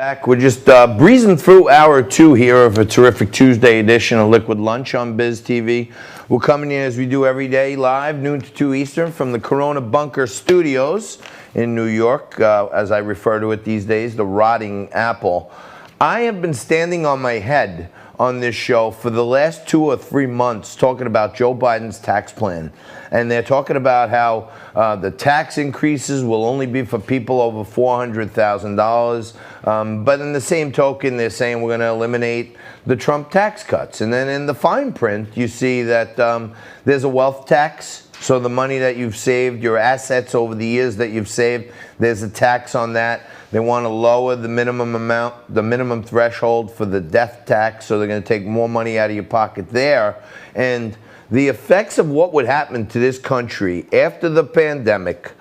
Back. We're just breezing through hour two here of a terrific Tuesday edition of Liquid Lunch on Biz TV. We're coming in as we do every day live, noon to 2 Eastern, from the Corona Bunker Studios in New York, as I refer to it these days, the rotting apple. I have been standing on my head on this show for the last 2 or 3 months talking about Joe Biden's tax plan. And they're talking about how the tax increases will only be for people over $400,000. But in the same token, they're saying we're going to eliminate the Trump tax cuts. And then in the fine print, you see that there's a wealth tax. So the money that you've saved, your assets over the years that you've saved, there's a tax on that. They want to lower the minimum amount, the minimum threshold for the death tax. So they're going to take more money out of your pocket there. And the effects of what would happen to this country after the pandemic,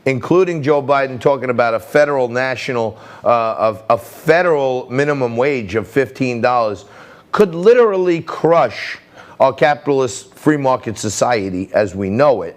including Joe Biden talking about a federal federal minimum wage of $15, could literally crush our capitalist free market society as we know it.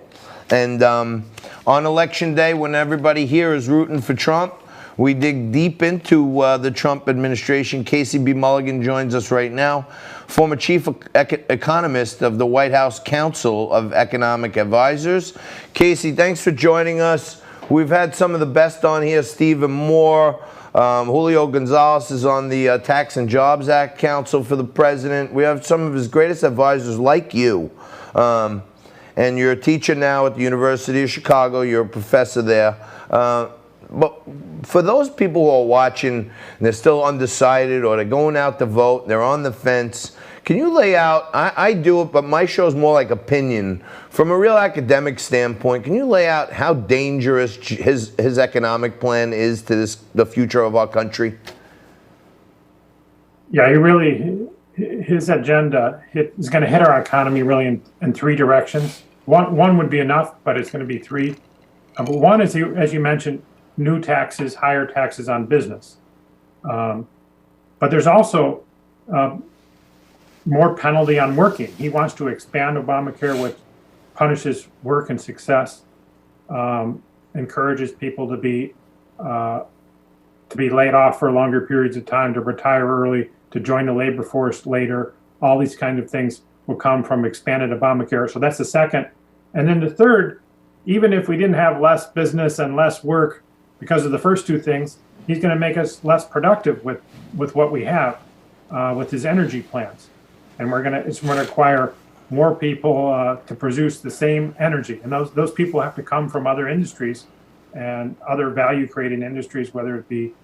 And on election day, when everybody here is rooting for Trump, we dig deep into the Trump administration. Casey B. Mulligan joins us right now, former chief economist of the White House Council of Economic Advisors. Casey, thanks for joining us. We've had some of the best on here, Stephen Moore. Julio Gonzalez is on the Tax and Jobs Act Council for the president. We have some of his greatest advisors like you. And you're a teacher now at the University of Chicago. You're a professor there. But for those people who are watching and they're still undecided or they're going out to vote, they're on the fence, can you lay out, I do it, but my show's more like opinion, from a real academic standpoint, can you lay out how dangerous his economic plan is to the future of our country? Yeah, his agenda is going to hit our economy really in three directions. One would be enough, but it's going to be three. One is, as you mentioned, new taxes, higher taxes on business. But there's also more penalty on working. He wants to expand Obamacare, which punishes work and success, encourages people to be laid off for longer periods of time, to retire early, to join the labor force later. All these kind of things will come from expanded Obamacare. So that's the second. And then the third, even if we didn't have less business and less work because of the first two things, he's going to make us less productive with what we have, with his energy plans. And it's going to require more people to produce the same energy. And those people have to come from other industries and other value-creating industries, whether it be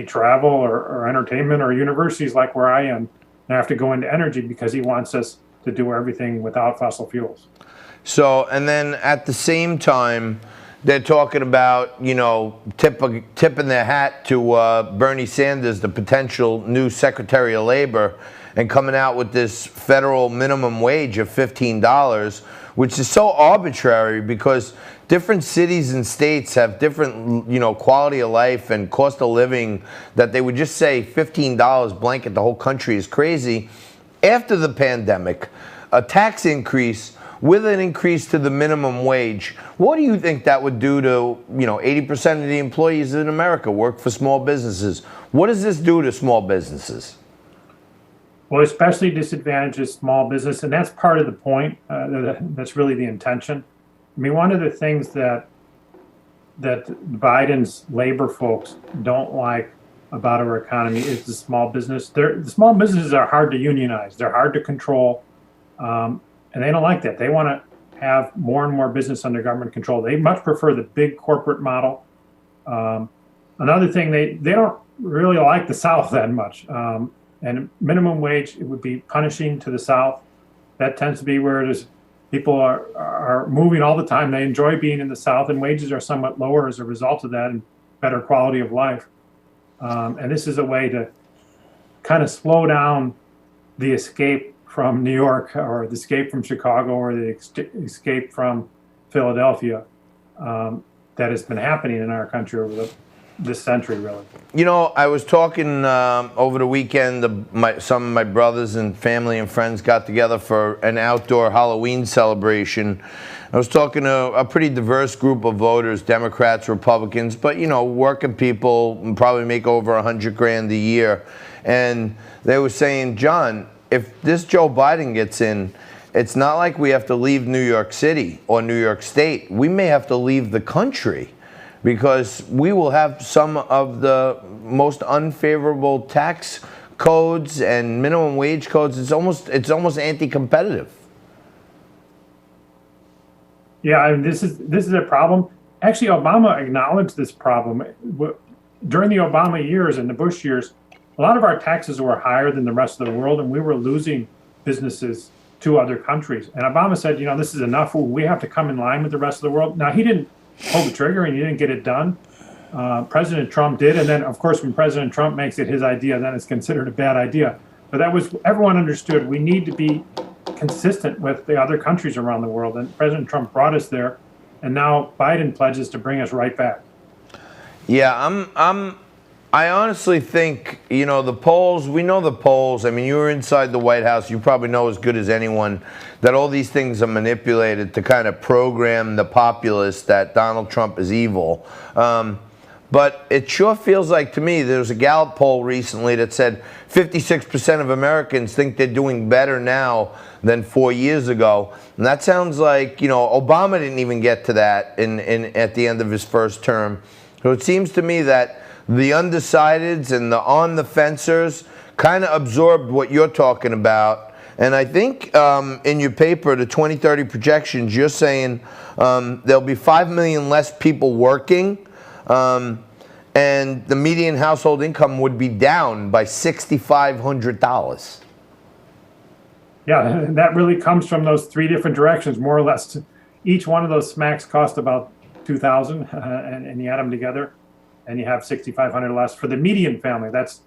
travel or entertainment or universities like where I am. They have to go into energy because he wants us to do everything without fossil fuels. So, and then at the same time, they're talking about, tipping their hat to Bernie Sanders, the potential new Secretary of Labor, and coming out with this federal minimum wage of $15, which is so arbitrary because different cities and states have different, quality of life and cost of living, that they would just say $15 blanket the whole country is crazy. After the pandemic, a tax increase with an increase to the minimum wage, what do you think that would do to, 80% of the employees in America work for small businesses? What does this do to small businesses? Well, especially disadvantages small business, and that's part of the point. That's really the intention. I mean, one of the things that Biden's labor folks don't like about our economy is the small business. The small businesses are hard to unionize. They're hard to control. And they don't like that. They want to have more and more business under government control. They much prefer the big corporate model. Another thing, they don't really like the South that much. And minimum wage, it would be punishing to the South. That tends to be where people are moving all the time. They enjoy being in the South, and wages are somewhat lower as a result of that and better quality of life. And this is a way to kind of slow down the escape from New York, or the escape from Chicago, or the escape from Philadelphia that has been happening in our country over this century, really. I was talking over the weekend, some of my brothers and family and friends got together for an outdoor Halloween celebration I was talking to a pretty diverse group of voters, Democrats, Republicans, but working people probably make over $100,000 a year, and they were saying, John, if this Joe Biden gets in, it's not like we have to leave New York City or New York State. We may have to leave the country because we will have some of the most unfavorable tax codes and minimum wage codes. It's almost anti-competitive. Yeah, I mean, this is a problem. Actually, Obama acknowledged this problem. During the Obama years and the Bush years, a lot of our taxes were higher than the rest of the world, and we were losing businesses to other countries. And Obama said, this is enough. We have to come in line with the rest of the world. Now, he didn't pull the trigger and he didn't get it done. President Trump did. And then, of course, when President Trump makes it his idea, then it's considered a bad idea. But everyone understood we need to be consistent with the other countries around the world. And President Trump brought us there. And now Biden pledges to bring us right back. Yeah, I honestly think, the polls, we know the polls. I mean, you were inside the White House. You probably know as good as anyone that all these things are manipulated to kind of program the populace that Donald Trump is evil. But it sure feels like to me, there was a Gallup poll recently that said 56% of Americans think they're doing better now than 4 years ago. And that sounds like, Obama didn't even get to that at the end of his first term. So it seems to me that the undecideds and the on-the-fencers kind of absorbed what you're talking about. And I think in your paper, the 2030 projections, you're saying there'll be 5 million less people working, and the median household income would be down by $6,500. Yeah, that really comes from those three different directions, more or less. Each one of those smacks cost about $2,000, and you add them together, and you have $6,500 less for the median family. That's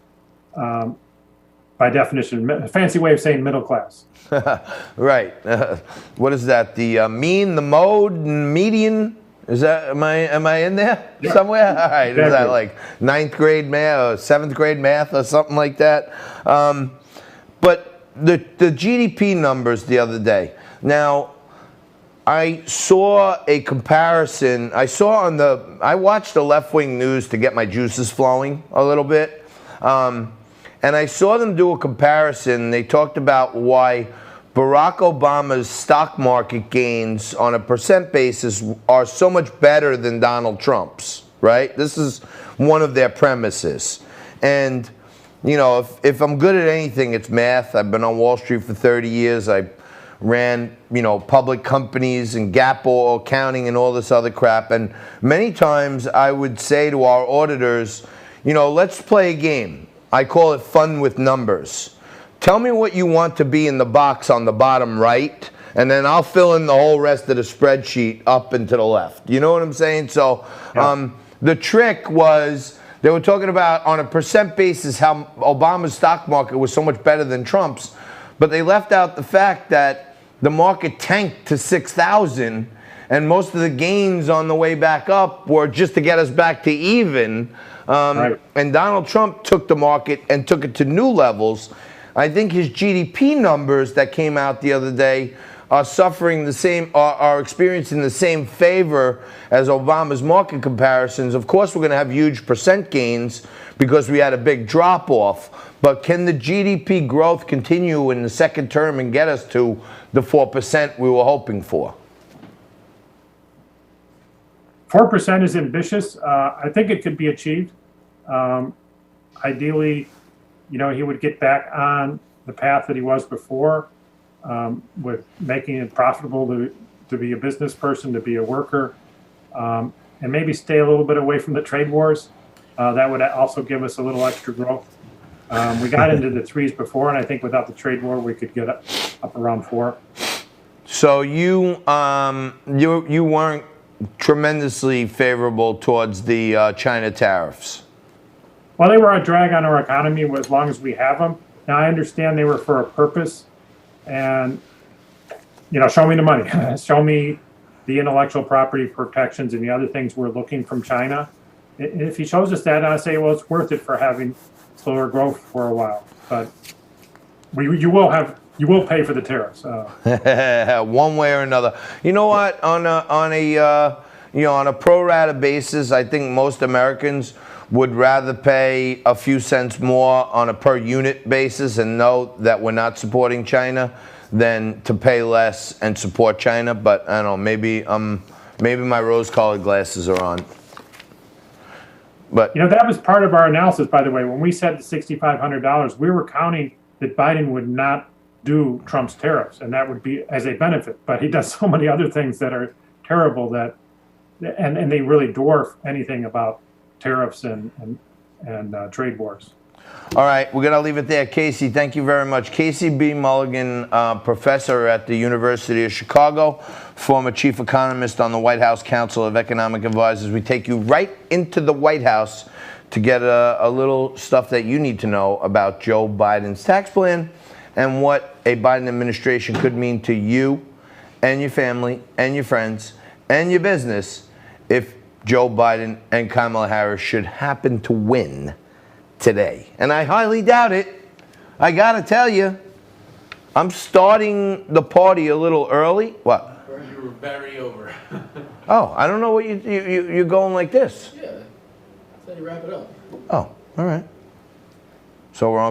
by definition a fancy way of saying middle class. Right. What is that? The mean, the mode, and median? Is that am I in there somewhere? All right. Exactly. Is that like 9th grade math or 7th grade math or something like that? But the GDP numbers the other day. Now, I saw a comparison. I watched the left-wing news to get my juices flowing a little bit. And I saw them do a comparison. They talked about why Barack Obama's stock market gains on a percent basis are so much better than Donald Trump's, right? This is one of their premises. And, if I'm good at anything, it's math. I've been on Wall Street for 30 years. I ran, public companies and GAAP accounting and all this other crap. And many times I would say to our auditors, let's play a game. I call it fun with numbers. Tell me what you want to be in the box on the bottom right, and then I'll fill in the whole rest of the spreadsheet up and to the left. You know what I'm saying? So the trick was they were talking about on a percent basis how Obama's stock market was so much better than Trump's, but they left out the fact that the market tanked to 6,000, and most of the gains on the way back up were just to get us back to even. Right. And Donald Trump took the market and took it to new levels. I think his GDP numbers that came out the other day are suffering the same, are experiencing the same favor as Obama's market comparisons. Of course, we're going to have huge percent gains because we had a big drop off. But can the GDP growth continue in the second term and get us to the 4% we were hoping for? 4% is ambitious. I think it could be achieved. Ideally, he would get back on the path that he was before, with making it profitable to be a business person, to be a worker, and maybe stay a little bit away from the trade wars. That would also give us a little extra growth. We got into the 3s before, and I think without the trade war, we could get up around 4. So you weren't tremendously favorable towards the China tariffs. Well, they were a drag on our economy as long as we have them. Now, I understand they were for a purpose, and, show me the money. Show me the intellectual property protections and the other things we're looking from China. If he shows us that, I say, well, it's worth it for having slower growth for a while. But you will have you will pay for the tariffs. One way or another. You know what? On a pro rata basis, I think most Americans would rather pay a few cents more on a per unit basis and know that we're not supporting China than to pay less and support China. But I don't know. Maybe my rose-colored glasses are on. But that was part of our analysis, by the way. When we said the $6,500, we were counting that Biden would not do Trump's tariffs, and that would be as a benefit. But he does so many other things that are terrible and they really dwarf anything about tariffs and trade wars. all right, we're going to leave it there. Casey, thank you very much. Casey B. Mulligan, professor at the University of Chicago, former chief economist on the White House Council of Economic Advisors. We take you right into the White House to get a little stuff that you need to know about Joe Biden's tax plan and what a Biden administration could mean to you and your family and your friends and your business if Joe Biden and Kamala Harris should happen to win today. And I highly doubt it. I gotta tell you, I'm starting the party a little early. What? You were very over. Oh, I don't know what you're going like this. Yeah. That's how you wrap it up. Oh, all right. So we're on